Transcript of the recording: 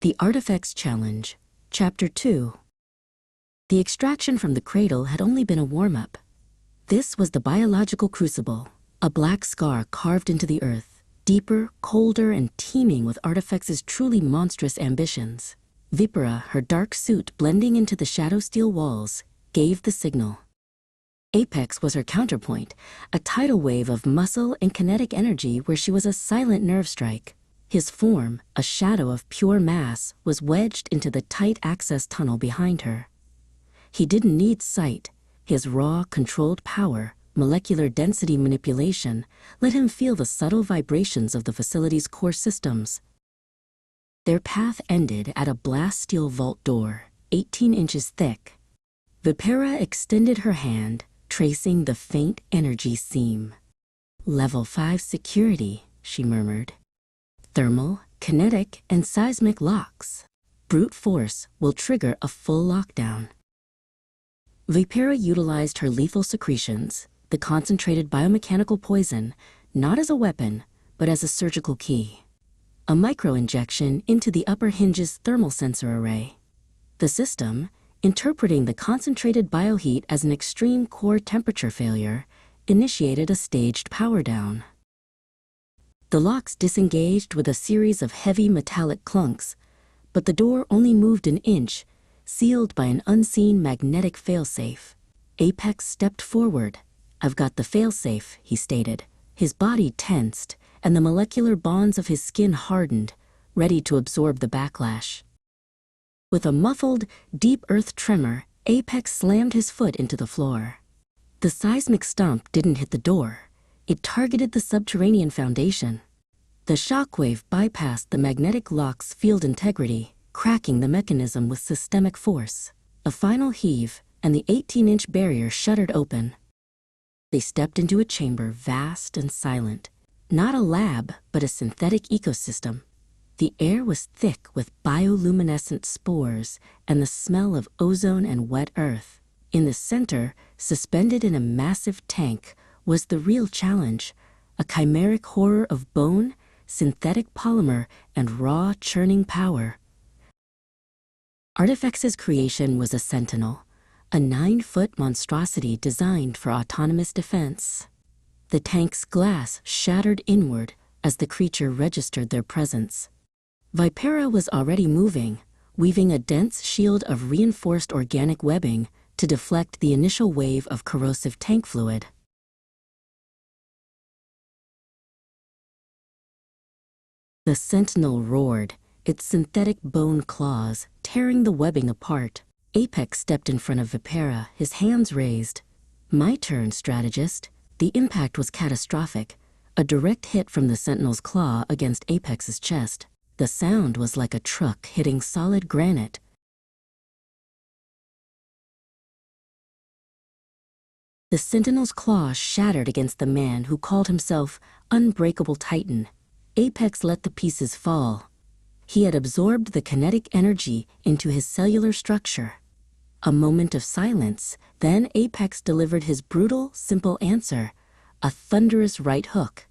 The Artifex Challenge, Chapter 2. The extraction from the cradle had only been a warm-up. This was the biological crucible, a black scar carved into the earth, deeper, colder, and teeming with Artifex's truly monstrous ambitions. Vipera, her dark suit blending into the shadow steel walls, gave the signal. Apex was her counterpoint, a tidal wave of muscle and kinetic energy where she was a silent nerve strike. His form, a shadow of pure mass, was wedged into the tight access tunnel behind her. He didn't need sight. His raw, controlled power, molecular density manipulation, let him feel the subtle vibrations of the facility's core systems. Their path ended at a blast steel vault door, 18 inches thick. Vipera extended her hand, tracing the faint energy seam. "Level 5 security," she murmured. "Thermal, kinetic, and seismic locks. Brute force will trigger a full lockdown." Vipera utilized her lethal secretions, the concentrated biomechanical poison, not as a weapon, but as a surgical key. A micro-injection into the upper hinge's thermal sensor array. The system, interpreting the concentrated bioheat as an extreme core temperature failure, initiated a staged power down. The locks disengaged with a series of heavy metallic clunks, but the door only moved an inch, sealed by an unseen magnetic failsafe. Apex stepped forward. "I've got the failsafe," he stated. His body tensed, and the molecular bonds of his skin hardened, ready to absorb the backlash. With a muffled, deep earth tremor, Apex slammed his foot into the floor. The seismic stomp didn't hit the door. It targeted the subterranean foundation. The shockwave bypassed the magnetic lock's field integrity, cracking the mechanism with systemic force. A final heave, and the 18-inch barrier shuddered open. They stepped into a chamber vast and silent. Not a lab, but a synthetic ecosystem. The air was thick with bioluminescent spores and the smell of ozone and wet earth. In the center, suspended in a massive tank, was the real challenge, a chimeric horror of bone, synthetic polymer, and raw churning power. Artifex's creation was a Sentinel, a 9-foot monstrosity designed for autonomous defense. The tank's glass shattered inward as the creature registered their presence. Vipera was already moving, weaving a dense shield of reinforced organic webbing to deflect the initial wave of corrosive tank fluid. The Sentinel roared, its synthetic bone claws tearing the webbing apart. Apex stepped in front of Vipera, his hands raised. "My turn, strategist." The impact was catastrophic, a direct hit from the Sentinel's claw against Apex's chest. The sound was like a truck hitting solid granite. The Sentinel's claw shattered against the man who called himself Unbreakable Titan. Apex let the pieces fall. He had absorbed the kinetic energy into his cellular structure. A moment of silence, then Apex delivered his brutal, simple answer, a thunderous right hook.